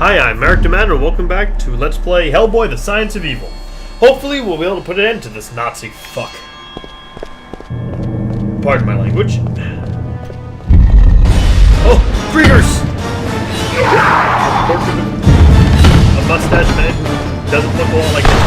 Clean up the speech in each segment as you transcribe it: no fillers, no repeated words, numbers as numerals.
Hi, I'm Merrick Demand, and welcome back to Let's Play Hellboy, the Science of Evil. Hopefully, we'll be able to put an end to this Nazi fuck. Pardon my language. Oh, Kriegers! A mustache man who doesn't look a lot like him.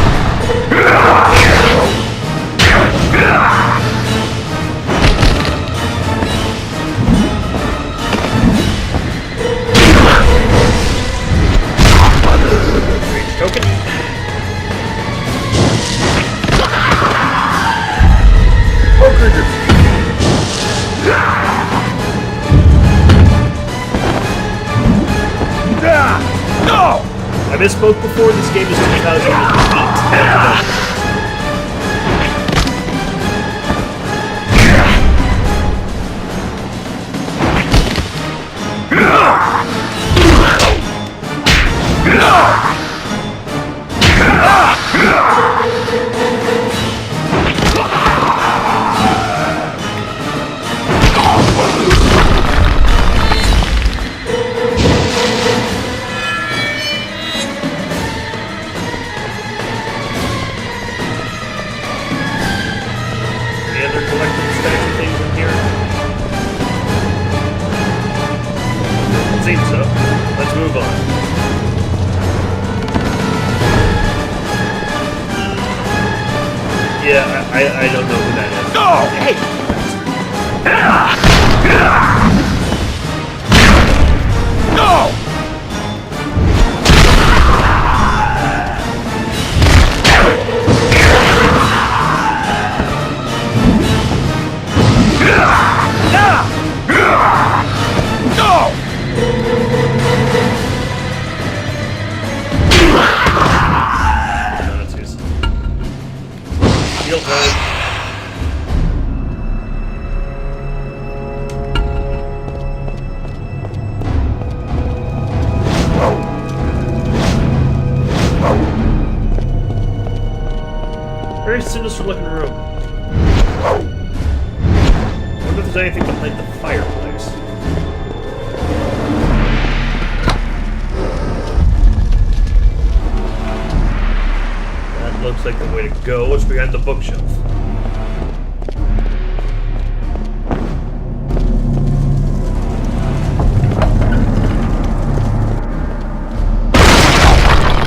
Token. Oh, Krieger. No! I misspoke before. This game is 2008. Seems so. Let's move on. Yeah, I don't know who that is. No! Hey! No! Nazis. Deal time. Very sinister looking room. I wonder if there's anything behind the fireplace. That looks like the way to go. What's behind the bookshelf?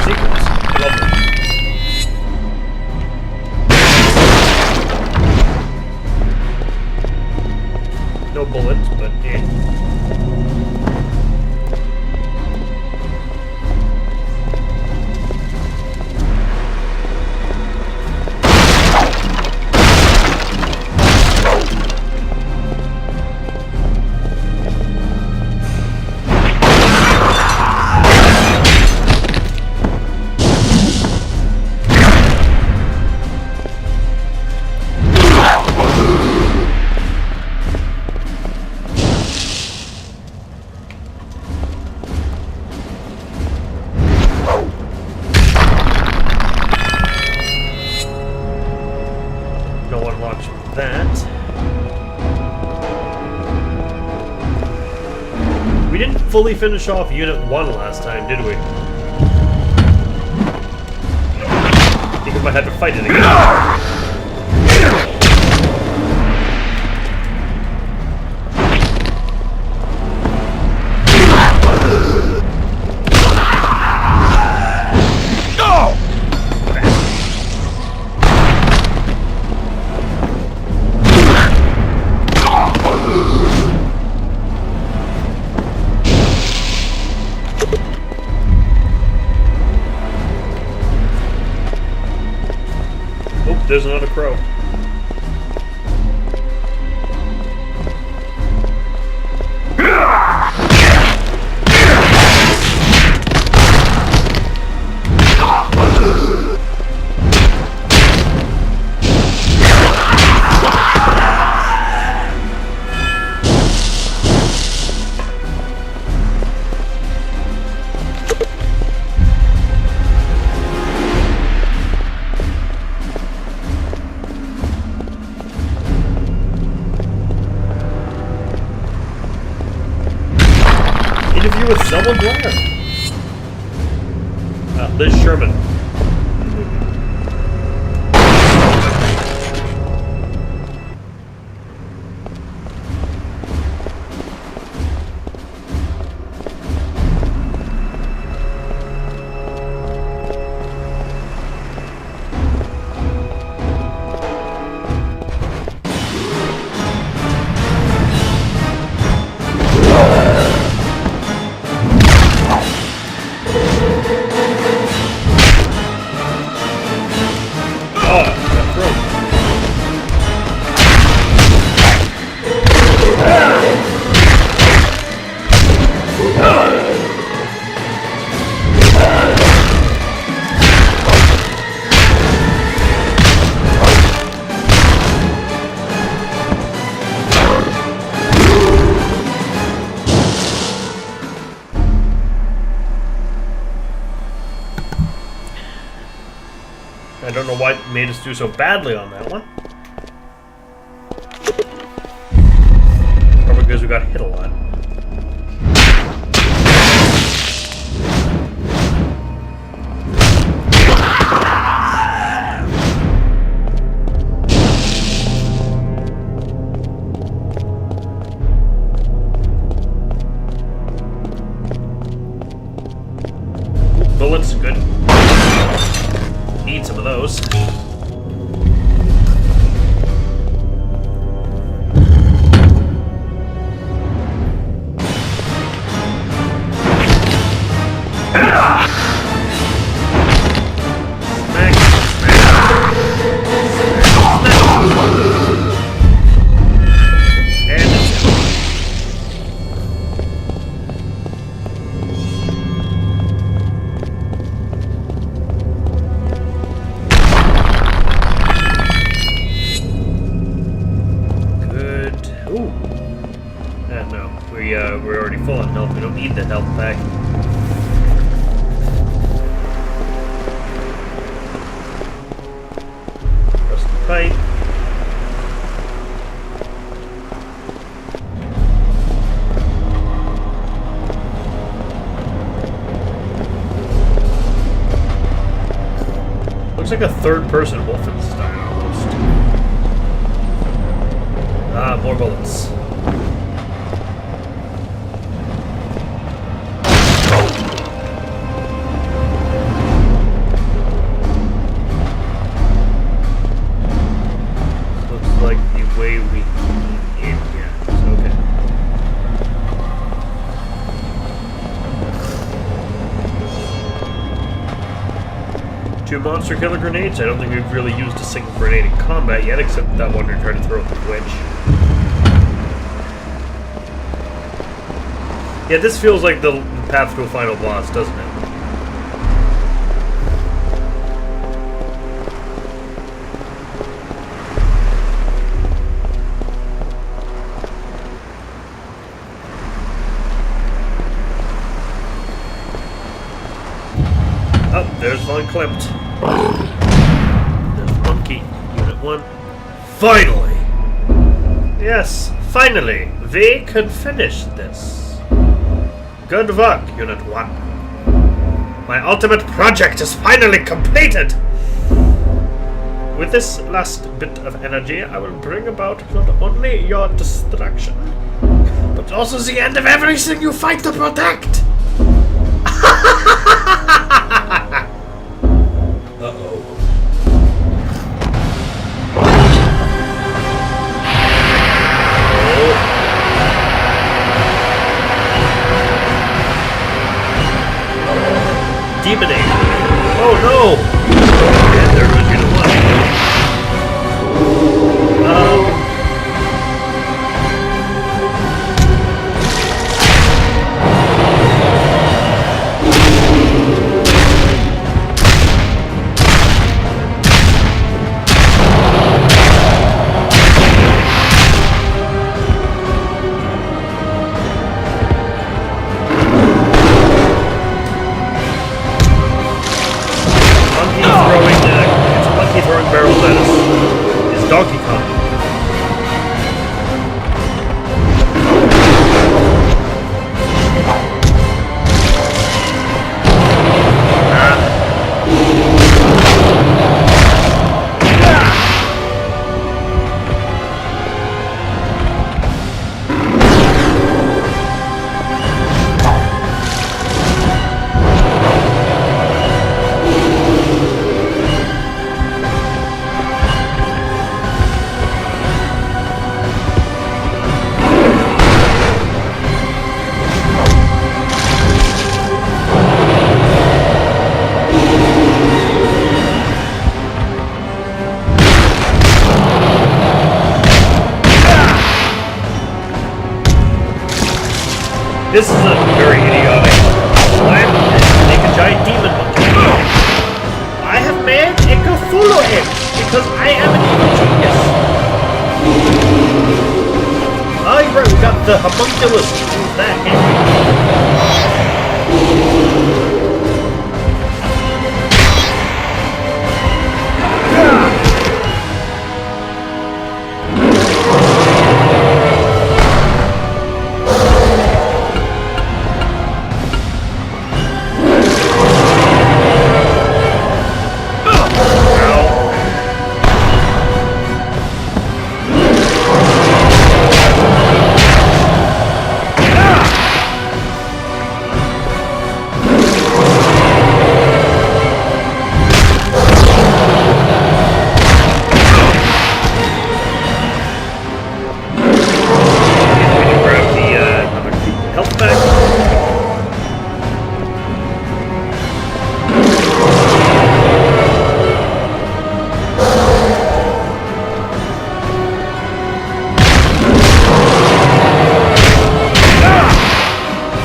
Secrets. Lovely. No bullets, but yeah. That. We didn't fully finish off Unit 1 last time, did we? I think we might have to fight it again. There's another crow. Interview with someone there. Liz Sherman. I don't know why it made us do so badly on that one. Probably because we got hit a lot. Bullets, good. Need some of those. We're already full on health. We don't need the health back. Press the pipe. Looks like a third-person Wolfenstein almost. Ah, more bullets. Two monster killer grenades. I don't think we've really used a single grenade in combat yet, except that one we tried to throw at the witch. Yeah, this feels like the path to a final boss, doesn't it? Oh, there's Von Klimt. There's one key. Unit 1. Finally! Yes, finally! We can finish this. Good work, Unit 1. My ultimate project is finally completed! With this last bit of energy, I will bring about not only your destruction, but also the end of everything you fight to protect! Uh-oh. Demonade. Oh no! And there goes Unit 1. Throwing This is a very idiotic plan. Make a giant demon monkey. I have made a Cthullu imp because I am an evil genius. Oh, you're right, we got the homunculus. Use that.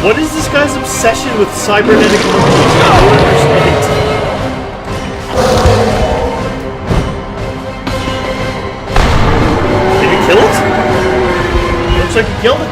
What is this guy's obsession with cybernetic monkeys? I don't understand. Did he kill it? Looks like he killed it.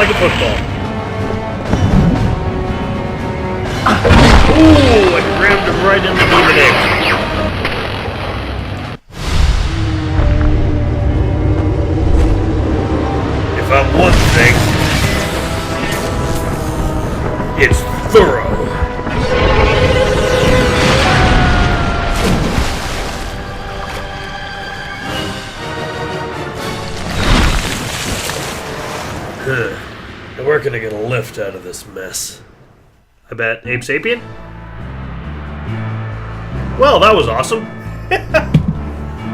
like a football. Ooh, I rammed him right in the demon ape. If I'm one thing, it's thorough. Now where can I get a lift out of this mess? I bet Ape Sapien? Well, that was awesome.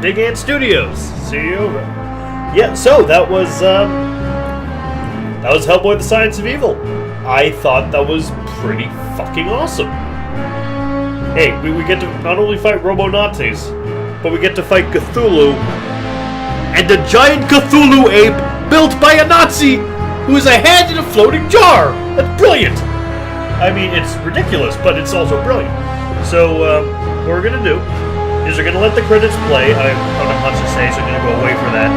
Big Ant Studios. See you over. Yeah, so that was Hellboy: The Science of Evil. I thought that was pretty fucking awesome. Hey, we get to not only fight Robo-Nazis, but we get to fight Cthulhu and a giant Cthulhu ape built by a Nazi who is a hand in a floating jar. That's brilliant. I mean, it's ridiculous, but it's also brilliant. So, what we're gonna do is we're gonna let the credits play. I don't have much to say, so I'm gonna go away for that.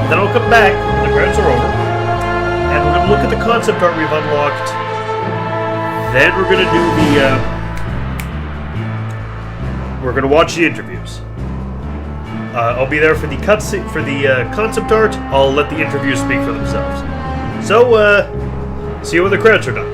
Then I'll come back when the credits are over, and we're gonna look at the concept art we've unlocked. Then we're gonna do we're gonna watch the interviews. I'll be there for the concept art. I'll let the interviews speak for themselves. So, see you when the credits are done.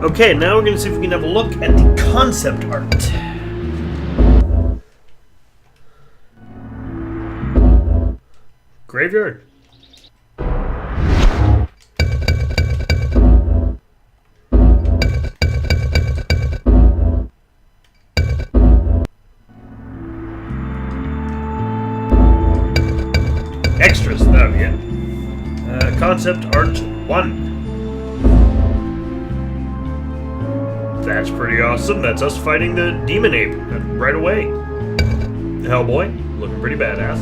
Okay, now we're going to see if we can have a look at the concept art. Graveyard. Extras, oh yeah. Concept art 1. That's pretty awesome. That's us fighting the demon ape right away. Hellboy, looking pretty badass.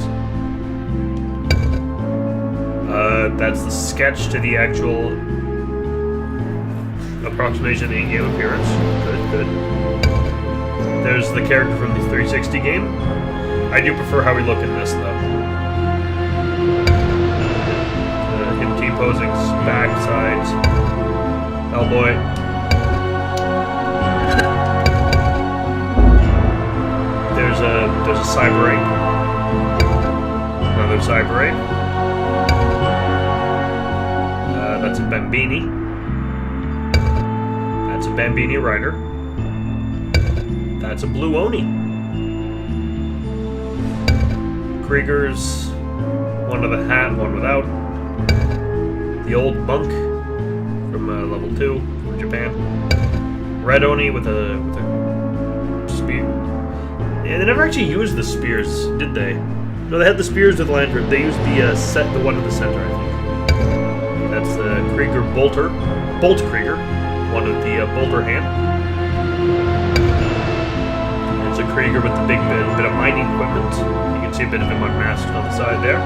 That's the sketch to the actual approximation in-game appearance. Good. There's the character from the 360 game. I do prefer how we look in this, though. Him T-posing, back, sides. Hellboy. There's a cyber ape. Another cyber ape. That's a Bambini. That's a Bambini rider. That's a blue Oni. Krieger's one with a hat, one without. The old monk from level 2 from Japan. Red Oni with a spear. Yeah, they never actually used the spears, did they? No, they had the spears with lantern. They used the one in the center, I think. That's the Krieger Bolter, Bolt Krieger, one with the bolter hand. It's a Krieger with the big bit of mining equipment. You can see a bit of him unmasked on the side there.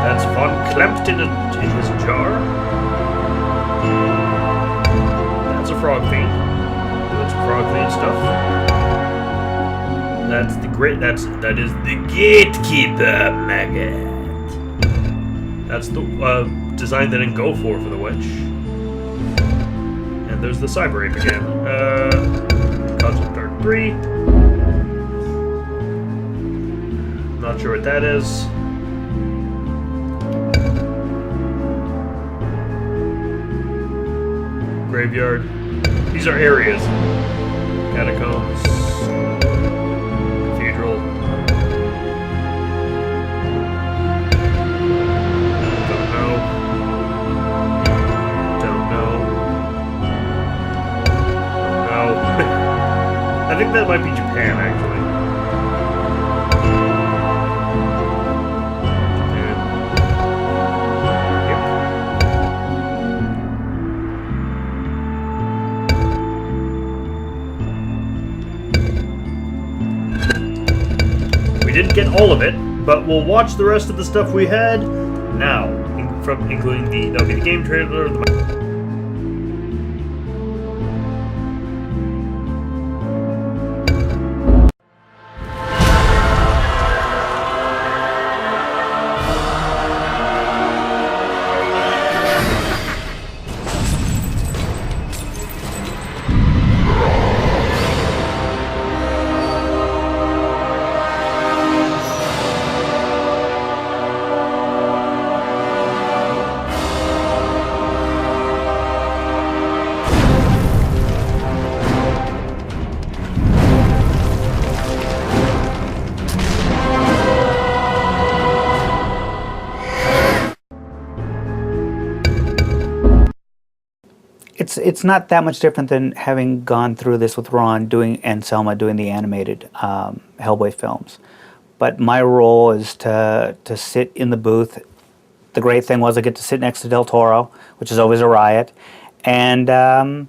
That's Von Klempt in his jar. That's a frog fiend. That's frog fiend stuff. That's that is the Gatekeeper Maggot. That's the design they didn't go for the witch. And there's the Cyber Ape again. Concept Art 3. Not sure what that is. Graveyard. These are areas. Catacombs. Cathedral. Don't know. I think that might be Japan, actually. We didn't get all of it, but we'll watch the rest of the stuff we had now, including that'll be the game trailer. It's not that much different than having gone through this with Ron and Selma doing the animated Hellboy films. But my role is to sit in the booth. The great thing was I get to sit next to Del Toro, which is always a riot. And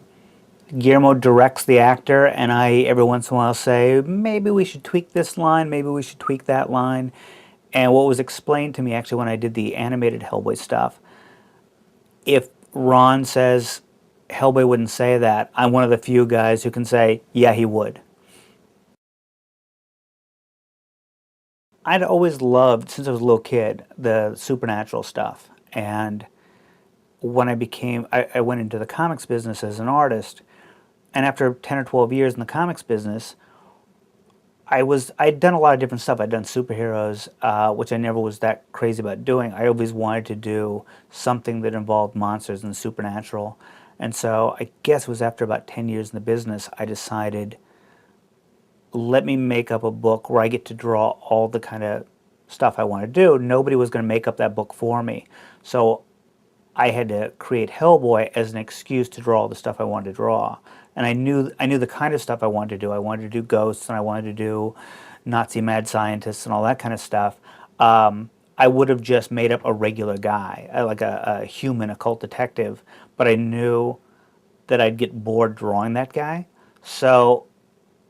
Guillermo directs the actor, and I every once in a while say, maybe we should tweak this line, maybe we should tweak that line. And what was explained to me actually when I did the animated Hellboy stuff, if Ron says Hellboy wouldn't say that, I'm one of the few guys who can say, yeah, he would. I'd always loved, since I was a little kid, the supernatural stuff. And when I went into the comics business as an artist, and after 10 or 12 years in the comics business, I'd done a lot of different stuff. I'd done superheroes, which I never was that crazy about doing. I always wanted to do something that involved monsters and supernatural. And so I guess it was after about 10 years in the business, I decided, let me make up a book where I get to draw all the kind of stuff I want to do. Nobody was going to make up that book for me. So I had to create Hellboy as an excuse to draw all the stuff I wanted to draw. And I knew the kind of stuff I wanted to do. I wanted to do ghosts, and I wanted to do Nazi mad scientists and all that kind of stuff. I would have just made up a regular guy, like a human occult detective, but I knew that I'd get bored drawing that guy. So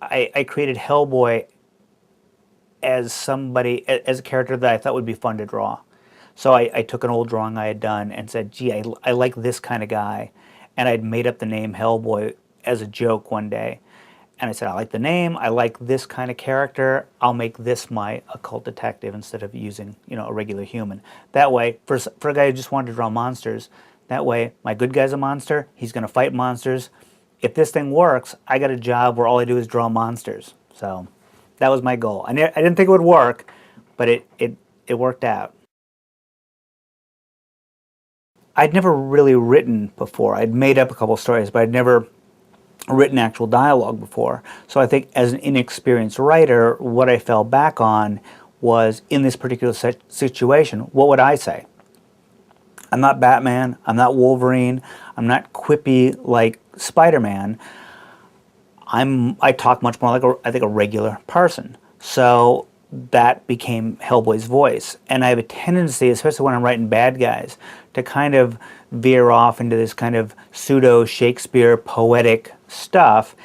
I created Hellboy as a character that I thought would be fun to draw. So I took an old drawing I had done and said, gee, I like this kind of guy. And I'd made up the name Hellboy as a joke one day. And I said, I like the name, I like this kind of character, I'll make this my occult detective instead of using, a regular human. That way, for a guy who just wanted to draw monsters, that way, my good guy's a monster, he's going to fight monsters. If this thing works, I got a job where all I do is draw monsters. So that was my goal. I didn't think it would work, but it worked out. I'd never really written before. I'd made up a couple stories, but I'd never written actual dialogue before. So I think as an inexperienced writer, what I fell back on was, in this particular situation, what would I say? I'm not Batman. I'm not Wolverine. I'm not quippy like Spider-Man. I talk much more like I think a regular person. So that became Hellboy's voice. And I have a tendency, especially when I'm writing bad guys, to kind of veer off into this kind of pseudo Shakespeare poetic stuff,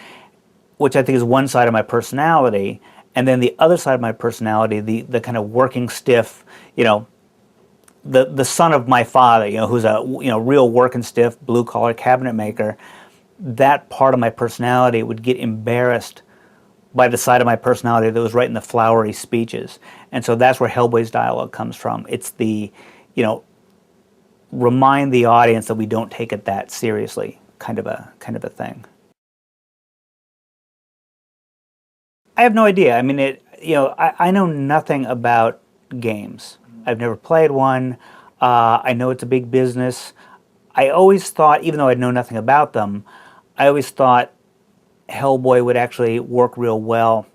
which I think is one side of my personality. And then the other side of my personality, the kind of working stiff, the son of my father, who's a real working stiff blue collar cabinet maker. That part of my personality would get embarrassed by the side of my personality that was writing the flowery speeches. And so that's where Hellboy's dialogue comes from. It's the, remind the audience that we don't take it that seriously kind of a thing. I have no idea. I mean, I know nothing about games. I've never played one. I know it's a big business. I always thought, even though I know nothing about them, I always thought Hellboy would actually work real well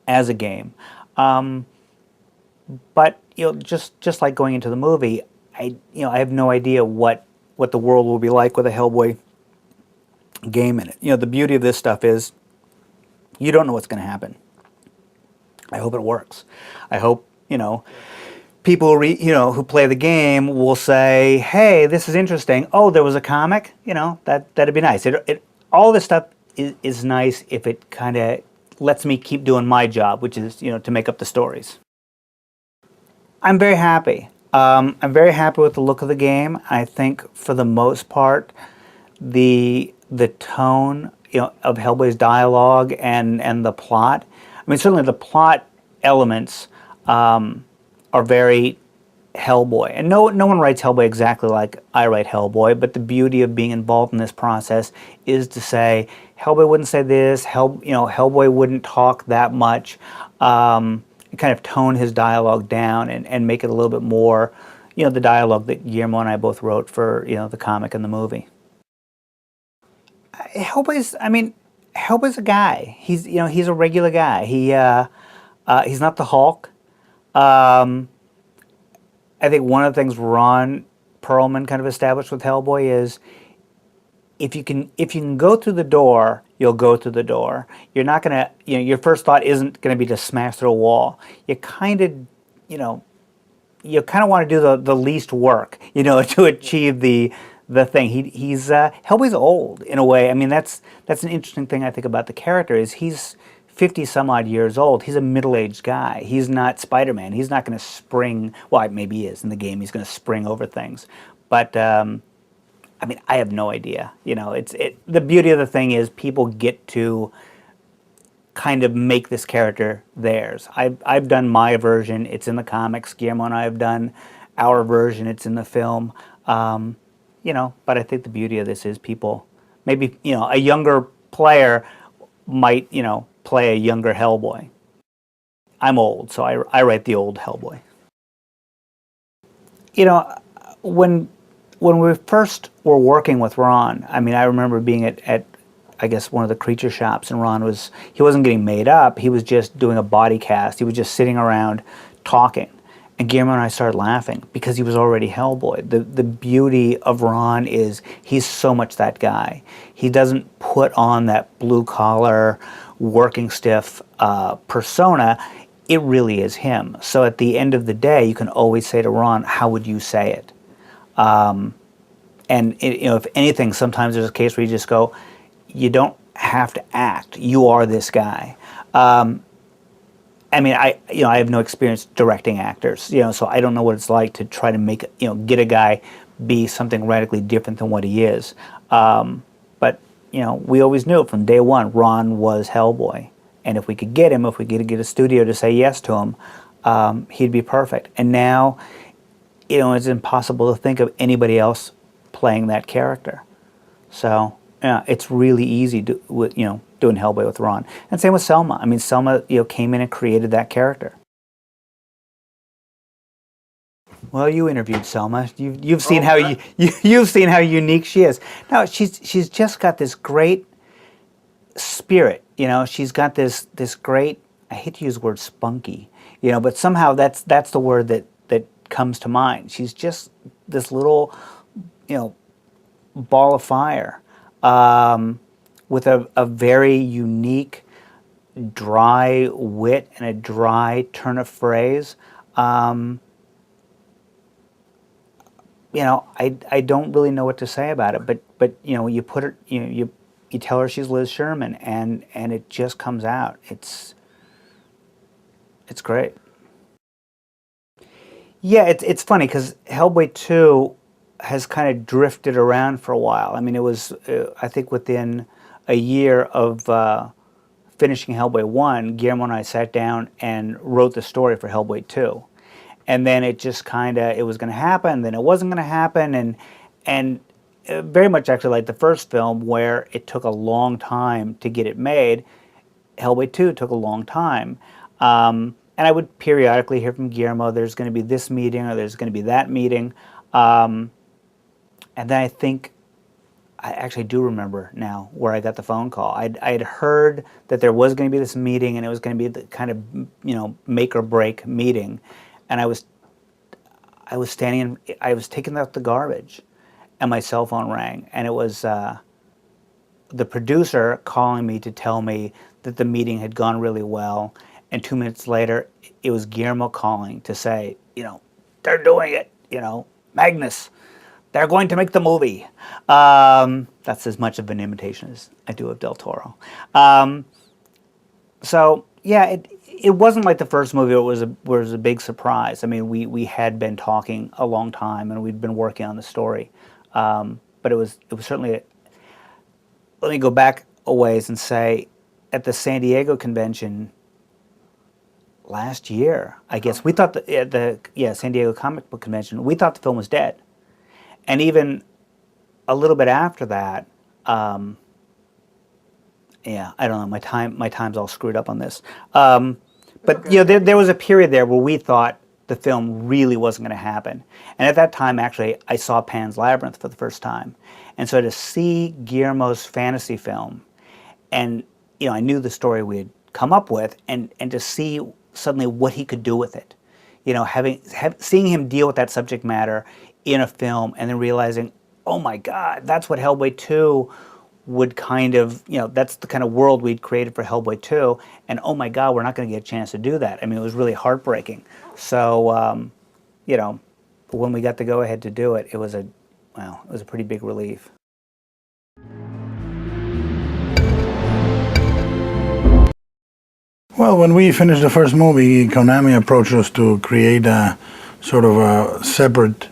as a game. But just like going into the movie, I have no idea what the world will be like with a Hellboy game in it. The beauty of this stuff is you don't know what's going to happen. I hope it works. I hope people who play the game will say, "Hey, this is interesting. Oh, there was a comic. That'd be nice." All this stuff is nice if it kind of lets me keep doing my job, which is to make up the stories. I'm very happy. I'm very happy with the look of the game. I think for the most part, the tone of Hellboy's dialogue and the plot. I mean, certainly the plot elements are very Hellboy. And no one writes Hellboy exactly like I write Hellboy, but the beauty of being involved in this process is to say, Hellboy wouldn't say this, Hellboy wouldn't talk that much, kind of tone his dialogue down and make it a little bit more, the dialogue that Guillermo and I both wrote for, the comic and the movie. Hellboy's a guy. He's a regular guy. He's not the Hulk. I think one of the things Ron Perlman kind of established with Hellboy is if you can go through the door, you'll go through the door. You're not gonna your first thought isn't gonna be to smash through a wall. You kind of want to do the least work to achieve the thing. He's Hellboy's old in a way. I mean that's an interesting thing I think about the character is he's 50 some odd years old. He's a middle-aged guy. He's not Spider-Man. He's not going to spring, well, maybe he is in the game. He's going to spring over things. But I have no idea. The beauty of the thing is people get to kind of make this character theirs. I've done my version. It's in the comics. Guillermo and I have done our version. It's in the film. But I think the beauty of this is people, maybe, a younger player might, play a younger Hellboy. I'm old, so I write the old Hellboy. When we first were working with Ron, I remember being at I guess one of the creature shops, and Ron he wasn't getting made up, he was just doing a body cast. He was just sitting around talking. And Guillermo and I started laughing because he was already Hellboy. The beauty of Ron is he's so much that guy. He doesn't put on that blue-collar, working stiff persona. It really is him. So at the end of the day, you can always say to Ron, how would you say it? If anything, sometimes there's a case where you just go, you don't have to act. You are this guy. I have no experience directing actors, so I don't know what it's like to try to make, get a guy be something radically different than what he is. But we always knew from day one, Ron was Hellboy. And if we could get him, if we could get a studio to say yes to him, he'd be perfect. And now, it's impossible to think of anybody else playing that character. So, it's really easy doing Hellboy with Ron. And same with Selma. Selma, came in and created that character. Well, you interviewed Selma. You've seen you've seen how unique she is. No, she's just got this great spirit. She's got this great. I hate to use the word spunky. But somehow that's the word that comes to mind. She's just this little, ball of fire, with a very unique, dry wit and a dry turn of phrase. I don't really know what to say about it, but you put it, you tell her she's Liz Sherman, and it just comes out. It's great. Yeah, it's funny because Hellboy 2 has kind of drifted around for a while. I mean, it was, I think within a year of finishing Hellboy 1, Guillermo and I sat down and wrote the story for Hellboy 2. And then it just kind of, it was going to happen, then it wasn't going to happen, and very much actually like the first film where it took a long time to get it made. Hellboy 2 took a long time. And I would periodically hear from Guillermo, there's going to be this meeting or there's going to be that meeting. And then I actually do remember now where I got the phone call. I had heard that there was going to be this meeting and it was going to be the kind of, make or break meeting. And I was standing, I was taking out the garbage and my cell phone rang. And it was the producer calling me to tell me that the meeting had gone really well. And 2 minutes later, it was Guillermo calling to say, they're doing it, Magnus, they're going to make the movie. That's as much of an imitation as I do of Del Toro. So, yeah, it wasn't like the first movie. It was a big surprise. I mean, we had been talking a long time, and we'd been working on the story. But it was certainly, let me go back a ways and say, at the San Diego convention last year, I guess, we thought the San Diego Comic Book Convention, we thought the film was dead. And even a little bit after that, I don't know, my time's all screwed up on this. But okay. There was a period there where we thought the film really wasn't going to happen. And at that time, actually, I saw Pan's Labyrinth for the first time. And so to see Guillermo's fantasy film, and I knew the story we had come up with, and to see suddenly what he could do with it, seeing him deal with that subject matter in a film, and then realizing, oh my God, that's what Hellboy 2 would kind of, that's the kind of world we'd created for Hellboy 2, and oh my God, we're not going to get a chance to do that. I mean, it was really heartbreaking. So, when we got the go-ahead to do it, it was a pretty big relief. Well, when we finished the first movie, Konami approached us to create a sort of a separate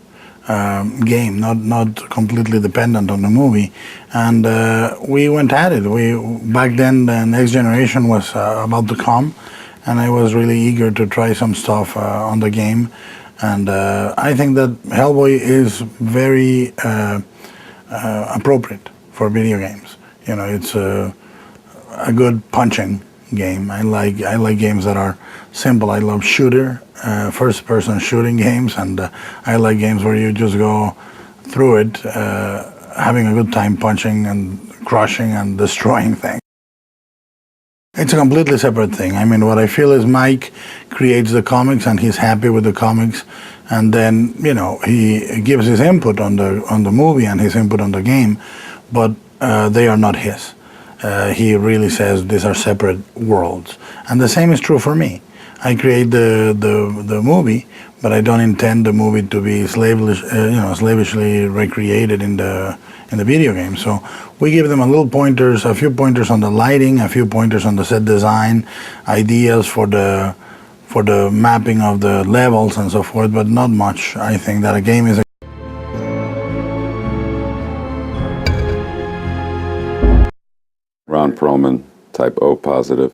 game, not completely dependent on the movie, and we went at it. Back then, the next generation was about to come, and I was really eager to try some stuff on the game, and I think that Hellboy is very appropriate for video games. It's a good punching game. I like games that are simple. I love first-person shooting games, and I like games where you just go through it, having a good time punching and crushing and destroying things. It's a completely separate thing. I mean, what I feel is Mike creates the comics and he's happy with the comics, and then he gives his input on the movie and his input on the game, but they are not his. He really says these are separate worlds, and the same is true for me. I create the movie, but I don't intend the movie to be slavishly recreated in the video game. So we give them a few pointers on the lighting, a few pointers on the set design, ideas for the mapping of the levels and so forth, but not much. I think that a game is Ron Perlman, type O positive.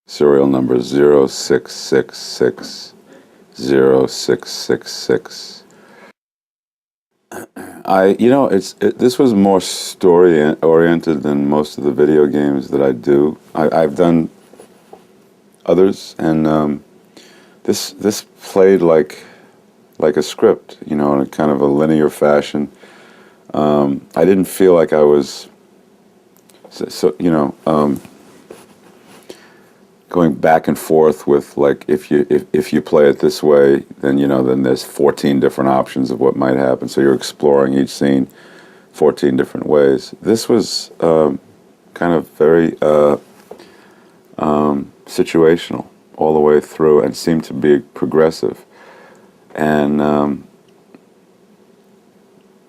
Serial number 0666 0666. This was more story oriented than most of the video games that I do. I've done others, and this played like a script, in a kind of a linear fashion. I didn't feel like I was, going back and forth with, like, if you play it this way, then then there's 14 different options of what might happen. So you're exploring each scene 14 different ways. This was kind of very situational all the way through, and seemed to be progressive, and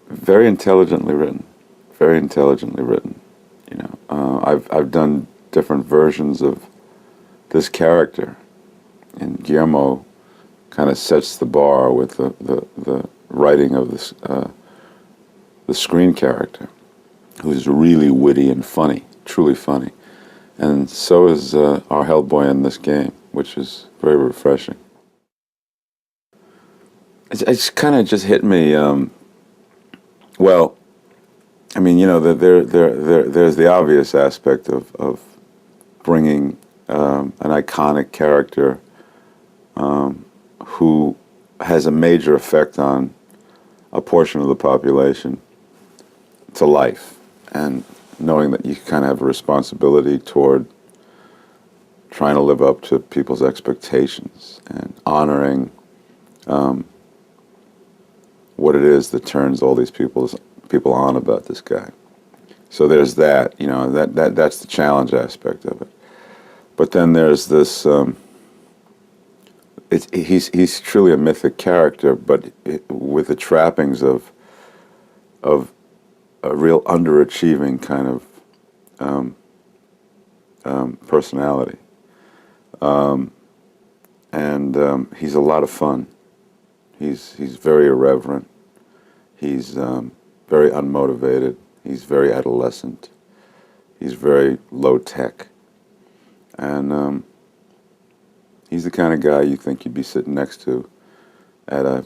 very intelligently written. Very intelligently written. I've done different versions of this character, and Guillermo kind of sets the bar with the writing of this the screen character, who's really witty and funny, truly funny, and so is our Hellboy in this game, which is very refreshing. It's kind of just hit me. Well, I mean, there's the obvious aspect of bringing an iconic character who has a major effect on a portion of the population to life, and knowing that you kind of have a responsibility toward trying to live up to people's expectations and honoring what it is that turns all these people on about this guy. So there's that, that's the challenge aspect of it. But then there's this, he's truly a mythic character, but with the trappings of a real underachieving kind of personality. And he's a lot of fun. He's very irreverent. He's very unmotivated. He's very adolescent. He's very low tech. And he's the kind of guy you think you'd be sitting next to at a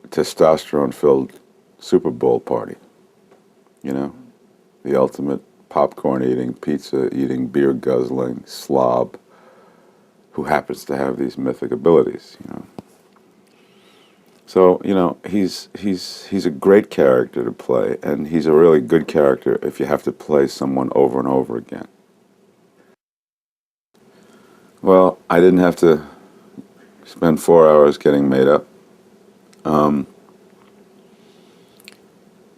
testosterone-filled Super Bowl party. The ultimate popcorn-eating, pizza-eating, beer-guzzling slob who happens to have these mythic abilities, So, he's a great character to play, and he's a really good character if you have to play someone over and over again. Well, I didn't have to spend 4 hours getting made up.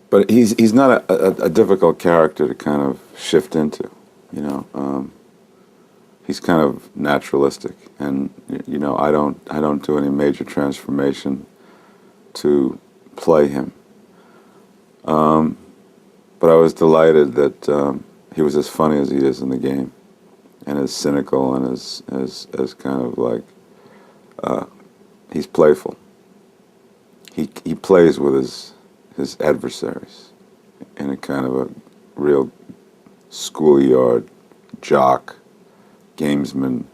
But he's not a difficult character to kind of shift into, He's kind of naturalistic, and I don't do any major transformation to play him. But I was delighted that he was as funny as he is in the game, and as cynical, and as kind of like he's playful. He plays with his adversaries in a kind of a real schoolyard jock, gamesmanship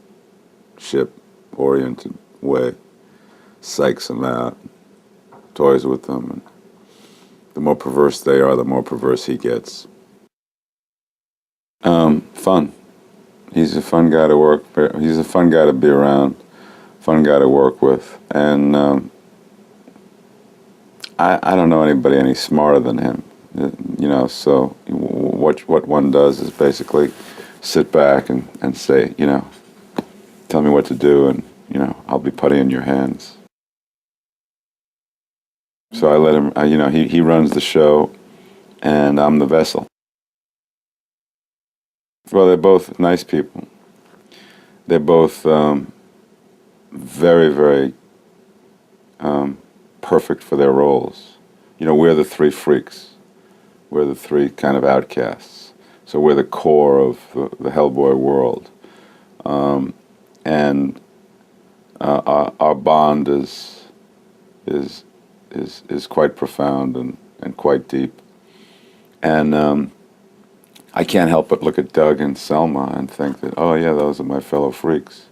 oriented way. Psychs them out, toys with them, and the more perverse they are, the more perverse he gets. Fun. He's a fun guy to work. He's a fun guy to be around. Fun guy to work with, and I don't know anybody any smarter than him. So what one does is basically sit back and say, tell me what to do, and I'll be putty in your hands. So I let him. He runs the show, and I'm the vessel. Well, they're both nice people. They're both very, very perfect for their roles. We're the three freaks. We're the three kind of outcasts. So we're the core of the Hellboy world. And our bond is quite profound and quite deep. And I can't help but look at Doug and Selma and think that, oh yeah, those are my fellow freaks.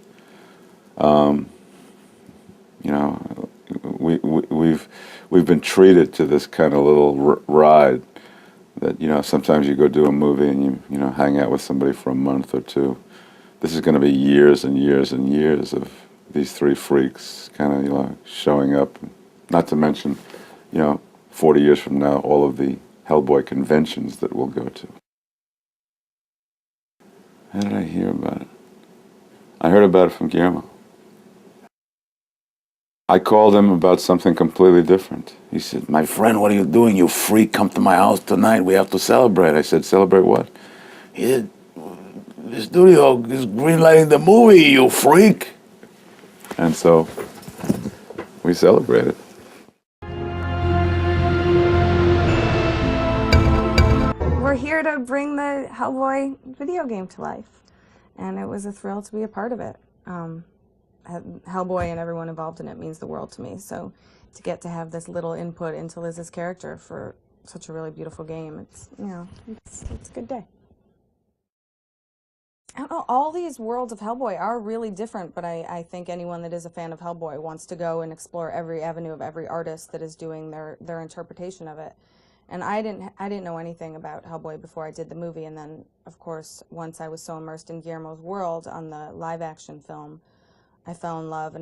We've been treated to this kind of little ride that sometimes you go do a movie and you hang out with somebody for a month or two. This is going to be years and years and years of these three freaks kind of showing up. Not to mention 40 years from now, all of the Hellboy conventions that we'll go to. How did I hear about it? I heard about it from Guillermo. I called him about something completely different. He said, "My friend, what are you doing? You freak, come to my house tonight. We have to celebrate." I said, "Celebrate what?" He said, "The studio is greenlighting the movie, you freak." And so we celebrated. We're here to bring the Hellboy video game to life, and it was a thrill to be a part of it. Hellboy and everyone involved in it means the world to me, so to get to have this little input into Liz's character for such a really beautiful game, it's, you know, it's a good day. I don't know, all these worlds of Hellboy are really different, but I think anyone that is a fan of Hellboy wants to go and explore every avenue of every artist that is doing their interpretation of it. And I didn't know anything about Hellboy before I did the movie, and then, of course, once I was so immersed in Guillermo's world on the live-action film, I fell in love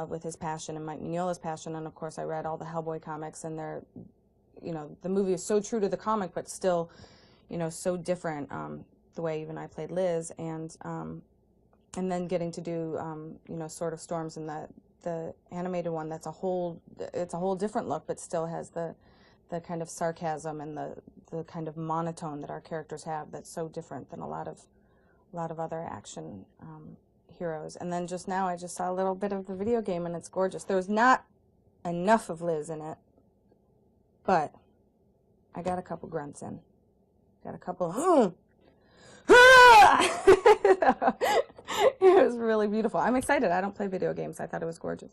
with his passion and Mike Mignola's passion, and of course I read all the Hellboy comics, and they're, you know, the movie is so true to the comic, but still, you know, so different, the way even I played Liz, and then getting to do, you know, Sword of Storms and the animated one, it's a whole different look, but still has the kind of sarcasm and the kind of monotone that our characters have that's so different than a lot of other action heroes. And then just now I just saw a little bit of the video game, and it's gorgeous. There's not enough of Liz in it, but I got a couple grunts in. Got a couple it was really beautiful. I'm excited. I don't play video games. I thought it was gorgeous.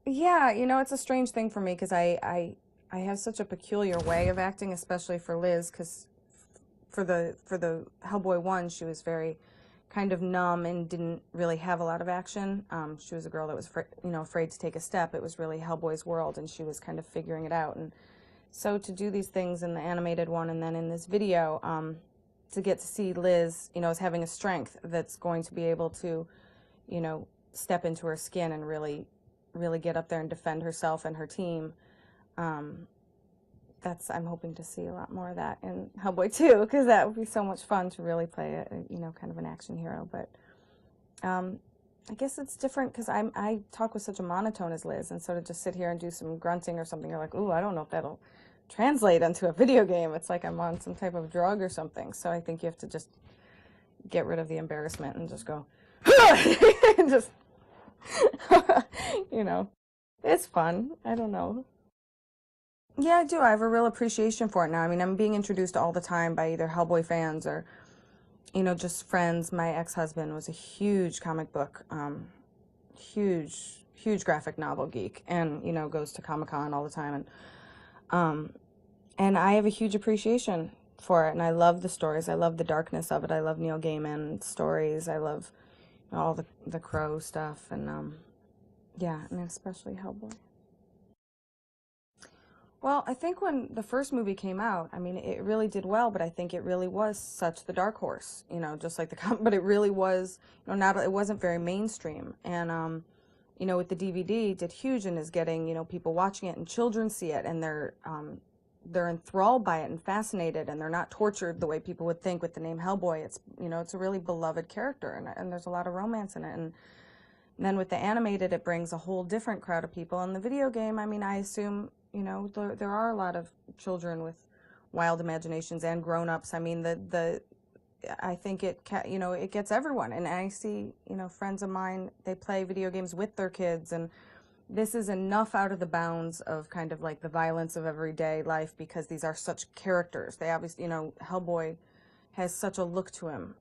Yeah, you know, it's a strange thing for me because I have such a peculiar way of acting, especially for Liz, because for the Hellboy 1, she was very kind of numb and didn't really have a lot of action. She was a girl that was afraid to take a step. It was really Hellboy's world, and she was kind of figuring it out. And so to do these things in the animated one and then in this video, to get to see Liz, you know, as having a strength that's going to be able to, you know, step into her skin and really get up there and defend herself and her team. I'm hoping to see a lot more of that in Hellboy 2, because that would be so much fun to really play a, you know, kind of an action hero. But I guess it's different because I talk with such a monotone as Liz, and so to just sit here and do some grunting or something, you're like, ooh, I don't know if that'll translate into a video game. It's like I'm on some type of drug or something. So I think you have to just get rid of the embarrassment and just go, and just, you know, it's fun. I don't know. Yeah, I do. I have a real appreciation for it now. I mean, I'm being introduced all the time by either Hellboy fans or, you know, just friends. My ex-husband was a huge comic book, huge graphic novel geek, and, you know, goes to Comic-Con all the time. And I have a huge appreciation for it, and I love the stories. I love the darkness of it. I love Neil Gaiman stories. I love all the Crow stuff, and yeah, I mean, especially Hellboy. Well, I think when the first movie came out, I mean, it really did well, but I think it really was such the dark horse, you know, just like but it really was, you know, it wasn't very mainstream. And, you know, with the DVD, did huge and is getting, you know, people watching it, and children see it, and they're enthralled by it and fascinated, and they're not tortured the way people would think with the name Hellboy. It's, you know, it's a really beloved character, and there's a lot of romance in it. And then with the animated, it brings a whole different crowd of people. And the video game, I mean, I assume, you know, there are a lot of children with wild imaginations and grown-ups. I mean, I think you know, it gets everyone. And I see, you know, friends of mine, they play video games with their kids, and this is enough out of the bounds of kind of like the violence of everyday life, because these are such characters. They obviously, you know, Hellboy has such a look to him,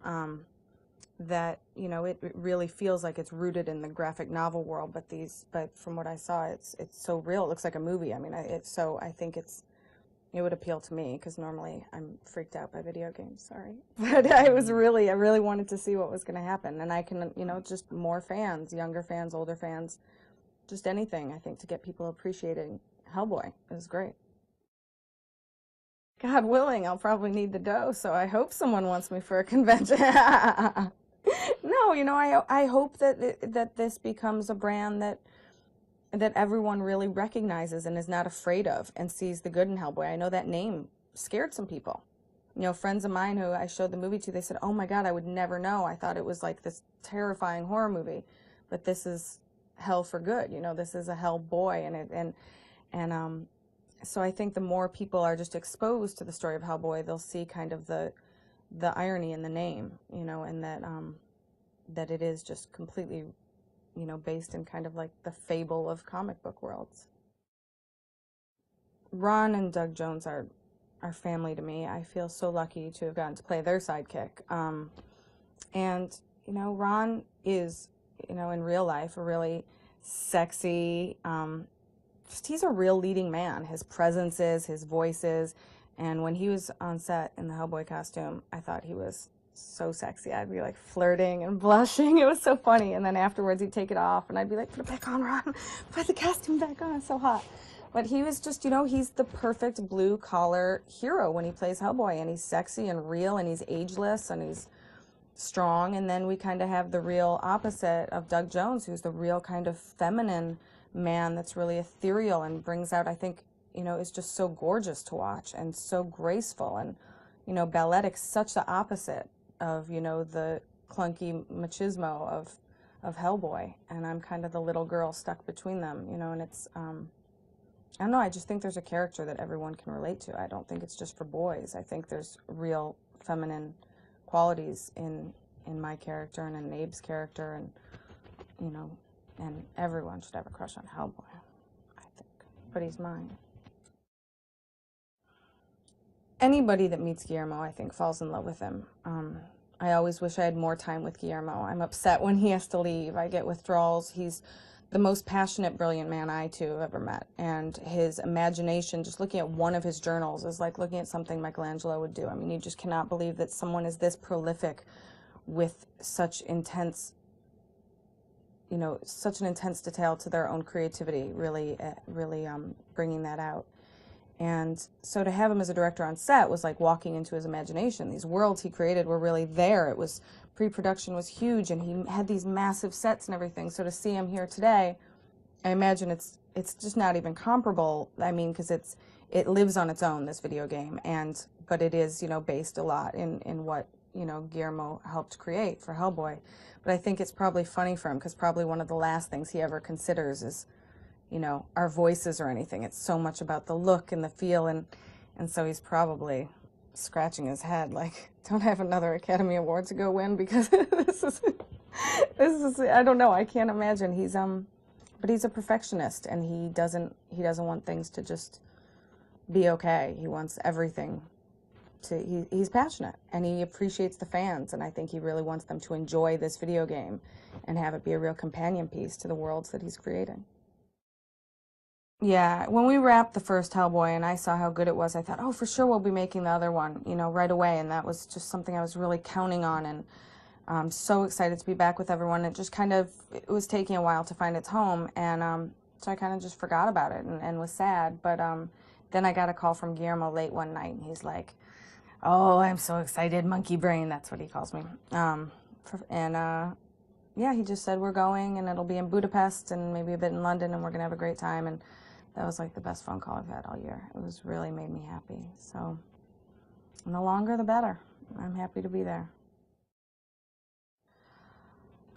that, you know, it really feels like it's rooted in the graphic novel world, but from what I saw, it's so real. It looks like a movie. I mean, I think it would appeal to me, because normally I'm freaked out by video games, sorry. But I really wanted to see what was going to happen, and I can, you know, just more fans, younger fans, older fans, just anything, I think, to get people appreciating Hellboy is great. God willing, I'll probably need the dough, so I hope someone wants me for a convention. No, you know, I hope that this becomes a brand that everyone really recognizes and is not afraid of, and sees the good in Hellboy. I know that name scared some people. You know, friends of mine who I showed the movie to, they said, "Oh my God, I would never know. I thought it was like this terrifying horror movie, but this is hell for good. You know, this is a Hellboy." So I think the more people are just exposed to the story of Hellboy, they'll see kind of the irony in the name, you know, and that it is just completely, you know, based in kind of like the fable of comic book worlds. Ron and Doug Jones are family to me. I feel so lucky to have gotten to play their sidekick. And, you know, Ron is, you know, in real life, a really sexy, he's a real leading man. His presence is, his voice is. And when he was on set in the Hellboy costume, I thought he was so sexy. I'd be like flirting and blushing. It was so funny. And then afterwards he'd take it off and I'd be like, "Put it back on, Ron. Put the costume back on. It's so hot." But he was just, you know, he's the perfect blue-collar hero when he plays Hellboy. And he's sexy and real and he's ageless and he's strong. And then we kind of have the real opposite of Doug Jones, who's the real kind of feminine man that's really ethereal and brings out, I think, you know, is just so gorgeous to watch and so graceful. And, you know, balletic, such the opposite of, you know, the clunky machismo of Hellboy. And I'm kind of the little girl stuck between them, you know, and it's, I don't know, I just think there's a character that everyone can relate to. I don't think it's just for boys. I think there's real feminine qualities in my character and in Abe's character, and, you know, and everyone should have a crush on Hellboy, I think. But he's mine. Anybody that meets Guillermo, I think, falls in love with him. I always wish I had more time with Guillermo. I'm upset when he has to leave. I get withdrawals. He's the most passionate, brilliant man I, too, have ever met. And his imagination, just looking at one of his journals, is like looking at something Michelangelo would do. I mean, you just cannot believe that someone is this prolific with such intense, you know, such an intense detail to their own creativity, really bringing that out. And so to have him as a director on set was like walking into his imagination. These worlds he created were really there. It was, pre-production was huge, and he had these massive sets and everything. So to see him here today, I imagine it's just not even comparable. I mean, because it lives on its own, this video game, but it is, you know, based a lot in what, you know, Guillermo helped create for Hellboy. But I think it's probably funny for him, because probably one of the last things he ever considers is, you know, our voices or anything. It's so much about the look and the feel, and so he's probably scratching his head like, don't have another Academy Award to go win, because this is I don't know, I can't imagine. But he's a perfectionist, and he doesn't want things to just be okay. He wants everything to, he's passionate, and he appreciates the fans, and I think he really wants them to enjoy this video game and have it be a real companion piece to the worlds that he's creating. Yeah, when we wrapped the first Hellboy and I saw how good it was, I thought, oh, for sure we'll be making the other one, you know, right away. And that was just something I was really counting on, and I'm so excited to be back with everyone. It just kind of, it was taking a while to find its home, and so I kind of just forgot about it and was sad. But then I got a call from Guillermo late one night, and he's like, "Oh, I'm so excited, monkey brain," that's what he calls me. Yeah, he just said, "We're going, and it'll be in Budapest and maybe a bit in London, and we're going to have a great time." And that was like the best phone call I've had all year. It was really made me happy. So, and the longer the better. I'm happy to be there.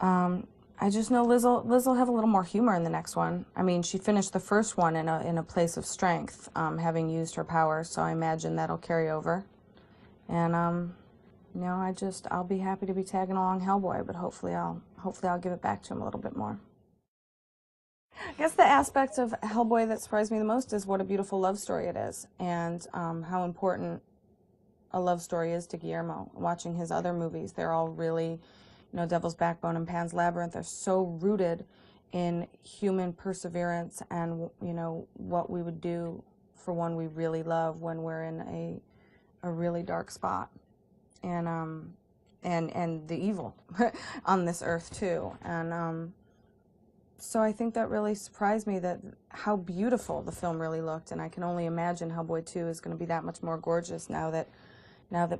I just know Liz will have a little more humor in the next one. I mean, she finished the first one in a place of strength, having used her power, so I imagine that'll carry over. And you know, I'll be happy to be tagging along Hellboy, but hopefully I'll give it back to him a little bit more. I guess the aspect of Hellboy that surprised me the most is what a beautiful love story it is, and how important a love story is to Guillermo. Watching his other movies, they're all really, you know, Devil's Backbone and Pan's Labyrinth are so rooted in human perseverance and, you know, what we would do for one we really love when we're in a really dark spot, and the evil on this earth too, and so I think that really surprised me, that how beautiful the film really looked, and I can only imagine Hellboy 2 is going to be that much more gorgeous now that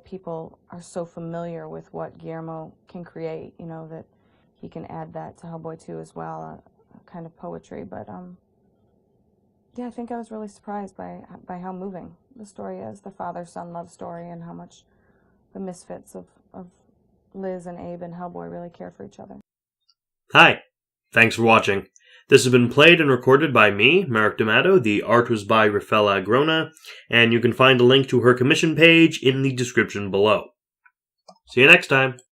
people are so familiar with what Guillermo can create, you know, that he can add that to Hellboy 2 as well, a kind of poetry. But Yeah, I think I was really surprised by how moving the story is, the father-son love story, and how much the misfits of Liz and Abe and Hellboy really care for each other. Hi, thanks for watching. This has been played and recorded by me, Marek D'Amato. The art was by Rafaela Agrona, and you can find a link to her commission page in the description below. See you next time.